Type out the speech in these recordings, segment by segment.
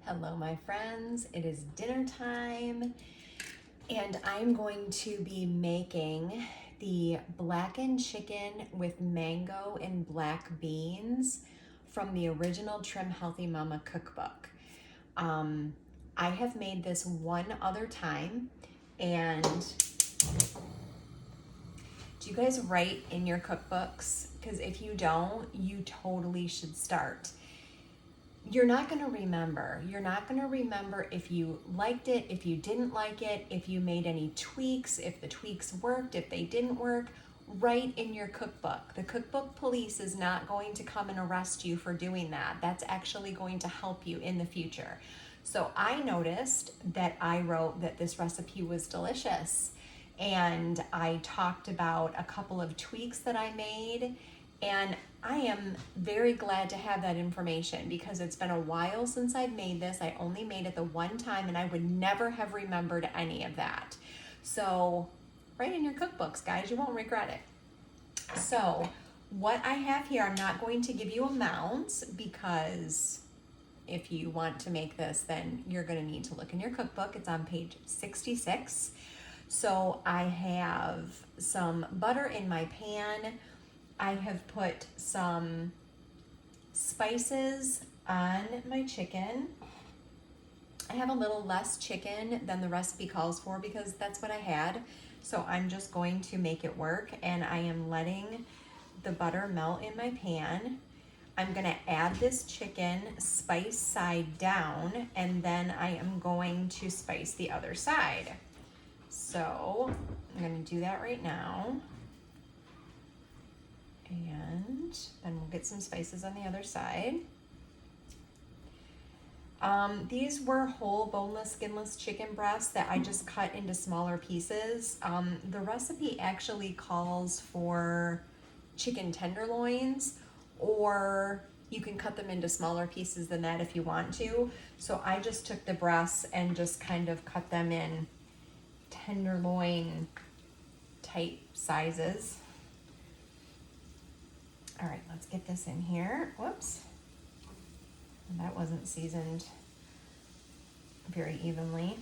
Hello, my friends. It is dinner time, and I'm going to be making the blackened chicken with mango and black beans from the original Trim Healthy Mama Cookbook. I have made this one other time, and do you guys write in your cookbooks? Because if you don't, you totally should start. You're not going to remember. You're not going to remember if you liked it, if you didn't like it, if you made any tweaks, if the tweaks worked, if they didn't work. Write in your cookbook. The cookbook police is not going to come and arrest you for doing that. That's actually going to help you in the future. So I noticed that I wrote that this recipe was delicious, and I talked about a couple of tweaks that I made, and I am very glad to have that information because it's been a while since I've made this. I only made it the one time, and I would never have remembered any of that. So write in your cookbooks, guys. You won't regret it. So what I have here, I'm not going to give you amounts because if you want to make this, then you're going to need to look in your cookbook. It's on page 66. So I have some butter in my pan. I have put some spices on my chicken. I have a little less chicken than the recipe calls for because that's what I had. So I'm just going to make it work, and I am letting the butter melt in my pan. I'm gonna add this chicken spice side down, and then I am going to spice the other side. So I'm gonna do that right now. And then we'll get some spices on the other side. These were whole boneless, skinless chicken breasts that I just cut into smaller pieces. The recipe actually calls for chicken tenderloins, or you can cut them into smaller pieces than that if you want to. So I just took the breasts and just kind of cut them in tenderloin type sizes. All right, let's get this in here. Whoops. That wasn't seasoned very evenly.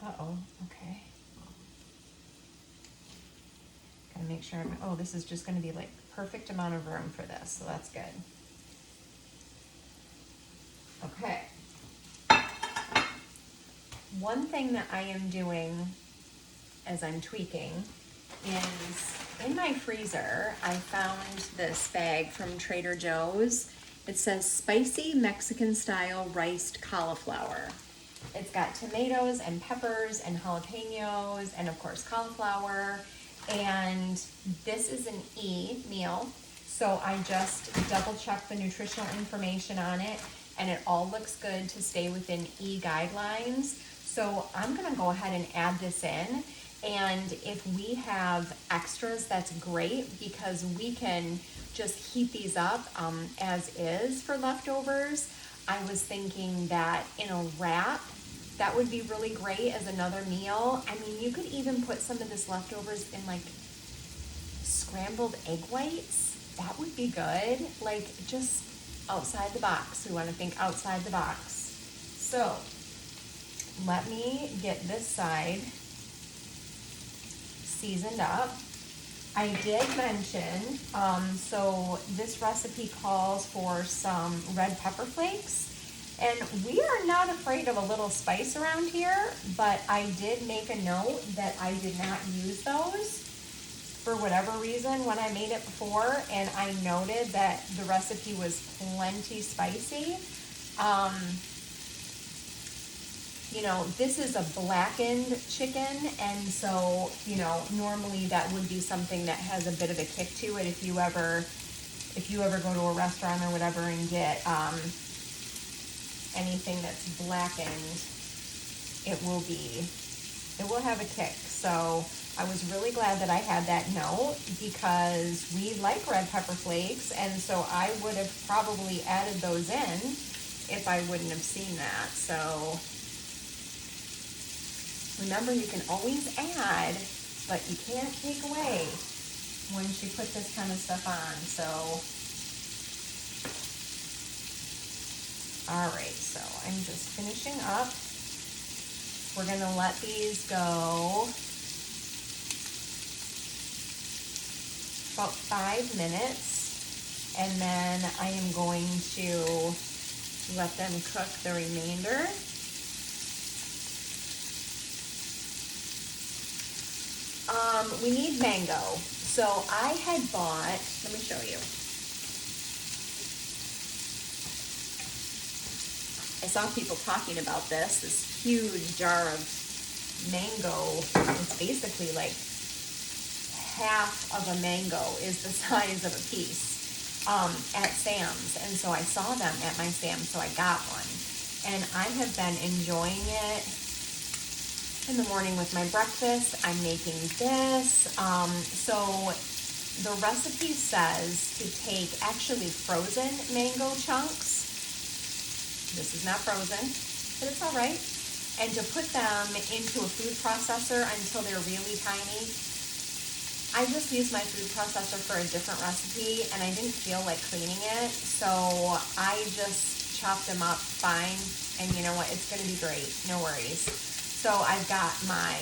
Uh-oh, okay. Gotta make sure oh, this is just gonna be like perfect amount of room for this, so that's good. Okay. One thing that I am doing as I'm tweaking is in my freezer, I found this bag from Trader Joe's. It says spicy Mexican style riced cauliflower. It's got tomatoes and peppers and jalapenos and of course cauliflower. And this is an E meal. So I just double checked the nutritional information on it, and it all looks good to stay within E guidelines. So I'm gonna go ahead and add this in. And if we have extras, that's great because we can just heat these up as is for leftovers. I was thinking that in a wrap, that would be really great as another meal. I mean, you could even put some of this leftovers in like scrambled egg whites. That would be good. Like just outside the box. We want to think outside the box. So let me get this side seasoned up. I did mention, so this recipe calls for some red pepper flakes, and we are not afraid of a little spice around here, but I did make a note that I did not use those for whatever reason when I made it before, and I noted that the recipe was plenty spicy. You know, this is a blackened chicken, and so, you know, normally that would be something that has a bit of a kick to it. If you ever go to a restaurant or whatever and get anything that's blackened, it will have a kick. So I was really glad that I had that note because we like red pepper flakes, and so I would have probably added those in if I wouldn't have seen that. So remember, you can always add, but you can't take away once you put this kind of stuff on. So All right, so I'm just finishing up. We're gonna let these go about 5 minutes, and then I am going to let them cook the remainder. We need mango. So I had bought, let me show you. I saw people talking about this huge jar of mango. It's basically like half of a mango is the size of a piece at Sam's. And so I saw them at my Sam's, so I got one. And I have been enjoying it in the morning with my breakfast. I'm making this. So the recipe says to take actually frozen mango chunks. This is not frozen, but it's all right. And to put them into a food processor until they're really tiny. I just used my food processor for a different recipe and I didn't feel like cleaning it. So I just chopped them up fine. And you know what? It's going to be great. No worries. So I've got my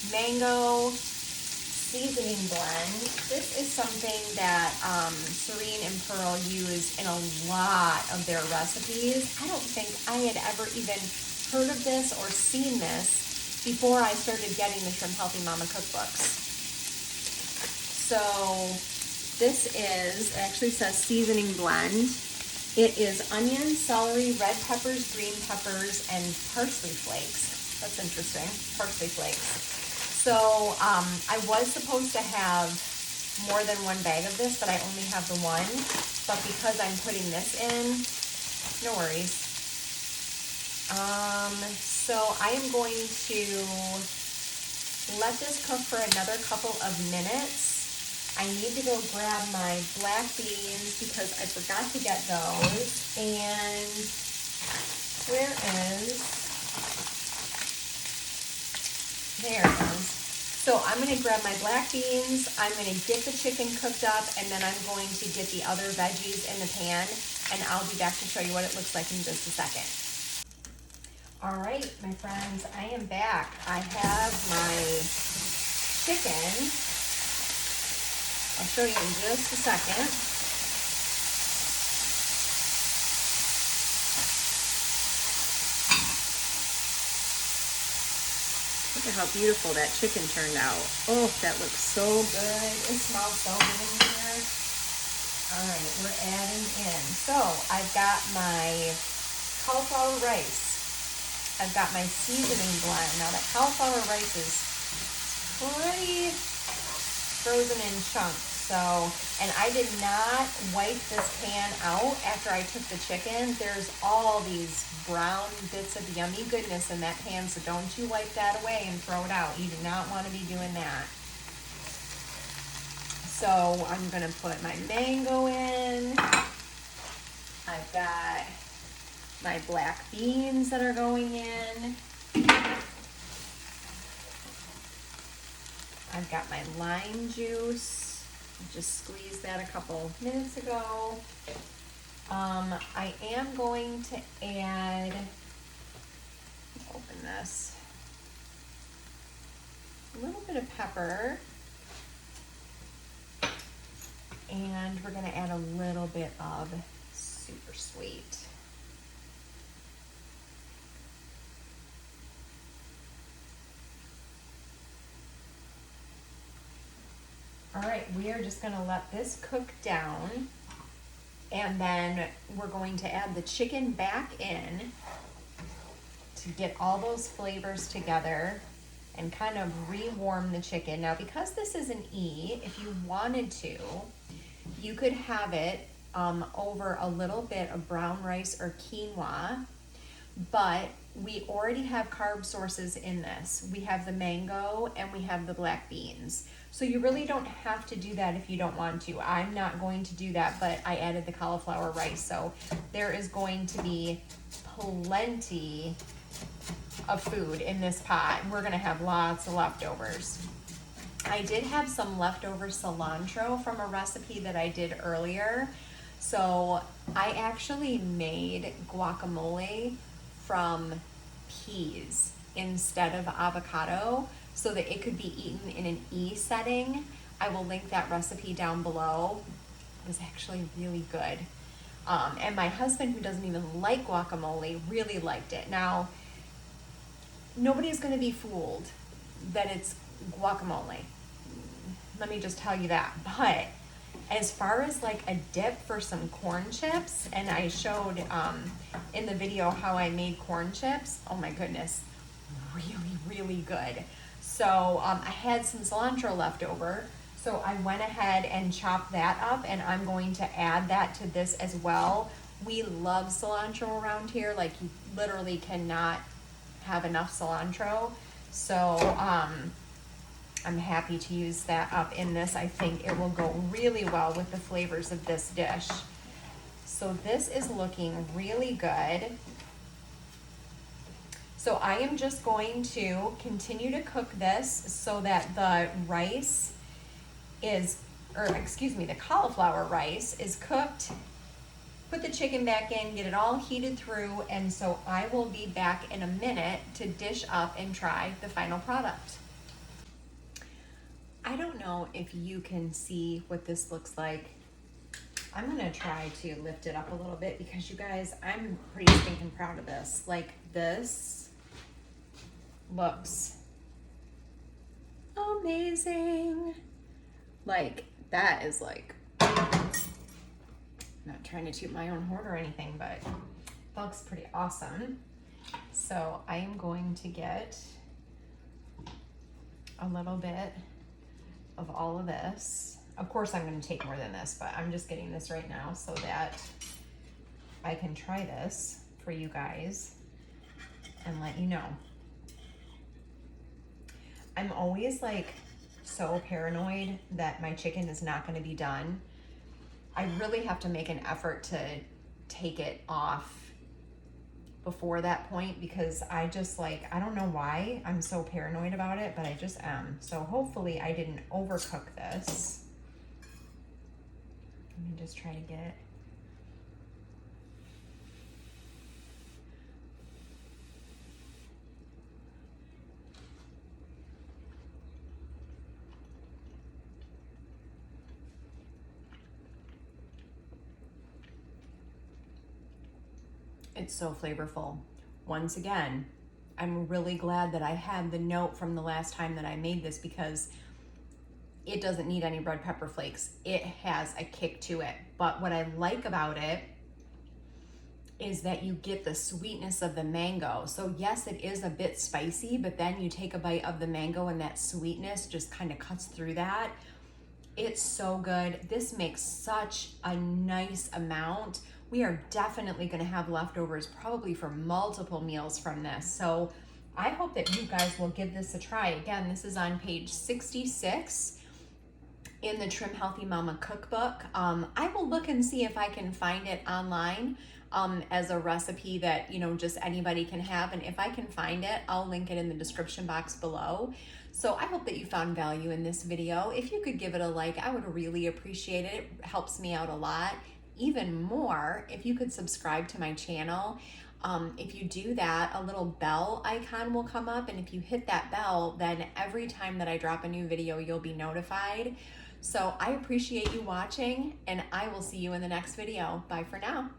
mango seasoning blend. This is something that Serene and Pearl use in a lot of their recipes. I don't think I had ever even heard of this or seen this before I started getting the Trim Healthy Mama Cookbooks. So this is, it actually says seasoning blend. It is onion, celery, red peppers, green peppers, and parsley flakes. That's interesting, parsley flakes. So I was supposed to have more than one bag of this, but I only have the one. But because I'm putting this in, no worries. So I am going to let this cook for another couple of minutes. I need to go grab my black beans because I forgot to get those. And where is... There it is. So I'm going to grab my black beans, I'm going to get the chicken cooked up, and then I'm going to get the other veggies in the pan, and I'll be back to show you what it looks like in just a second. All right, my friends, I am back. I have my chicken. I'll show you in just a second. Look at how beautiful that chicken turned out. Oh, that looks so good. It smells so good in here. All right, we're adding in. So I've got my cauliflower rice. I've got my seasoning blend. Now that cauliflower rice is pretty frozen in chunks. So, and I did not wipe this pan out after I took the chicken. There's all these brown bits of yummy goodness in that pan, so don't you wipe that away and throw it out. You do not want to be doing that. So I'm gonna put my mango in. I've got my black beans that are going in. I've got my lime juice. I just squeezed that a couple minutes ago. I am going to add, let's open this, a little bit of pepper, and we're going to add a little bit of super sweet. All right, we are just gonna let this cook down, and then we're going to add the chicken back in to get all those flavors together and kind of rewarm the chicken. Now, because this is an E, if you wanted to, you could have it over a little bit of brown rice or quinoa, but we already have carb sources in this. We have the mango and we have the black beans. So you really don't have to do that if you don't want to. I'm not going to do that, but I added the cauliflower rice. So there is going to be plenty of food in this pot. We're gonna have lots of leftovers. I did have some leftover cilantro from a recipe that I did earlier. So I actually made guacamole from peas instead of avocado so that it could be eaten in an E setting. I will link that recipe down below. It was actually really good. And my husband, who doesn't even like guacamole, really liked it. Now, nobody's going to be fooled that it's guacamole. Let me just tell you that. But as far as like a dip for some corn chips, and I showed in the video how I made corn chips, oh my goodness, really, really good. So I had some cilantro left over, so I went ahead and chopped that up, and I'm going to add that to this as well. We love cilantro around here, like you literally cannot have enough cilantro. So I'm happy to use that up in this. I think it will go really well with the flavors of this dish. So this is looking really good. So I am just going to continue to cook this so that the rice is, or excuse me, the cauliflower rice is cooked. Put the chicken back in, get it all heated through, and so I will be back in a minute to dish up and try the final product. I don't know if you can see what this looks like. I'm gonna try to lift it up a little bit because you guys, I'm pretty stinking proud of this. Like, this looks amazing. Like, that is like, not trying to toot my own horn or anything, but that looks pretty awesome. So I am going to get a little bit of all of this. Of course I'm going to take more than this, but I'm just getting this right now so that I can try this for you guys and let you know. I'm always like so paranoid that my chicken is not going to be done. I really have to make an effort to take it off before that point because I just like, I don't know why I'm so paranoid about it, but I just am. So hopefully I didn't overcook this. Let me just try to get It's so flavorful. Once again, I'm really glad that I had the note from the last time that I made this because it doesn't need any red pepper flakes. It has a kick to it. But what I like about it is that you get the sweetness of the mango. So yes, it is a bit spicy, but then you take a bite of the mango and that sweetness just kind of cuts through that. It's so good. This makes such a nice amount. We are definitely going to have leftovers probably for multiple meals from this. So I hope that you guys will give this a try. Again, this is on page 66 in the Trim Healthy Mama Cookbook. I will look and see if I can find it online as a recipe that, you know, just anybody can have. And if I can find it, I'll link it in the description box below. So I hope that you found value in this video. If you could give it a like, I would really appreciate it. It helps me out a lot. Even more, if you could subscribe to my channel. If you do that, a little bell icon will come up, and if you hit that bell, then every time that I drop a new video, you'll be notified. So I appreciate you watching, and I will see you in the next video. Bye for now.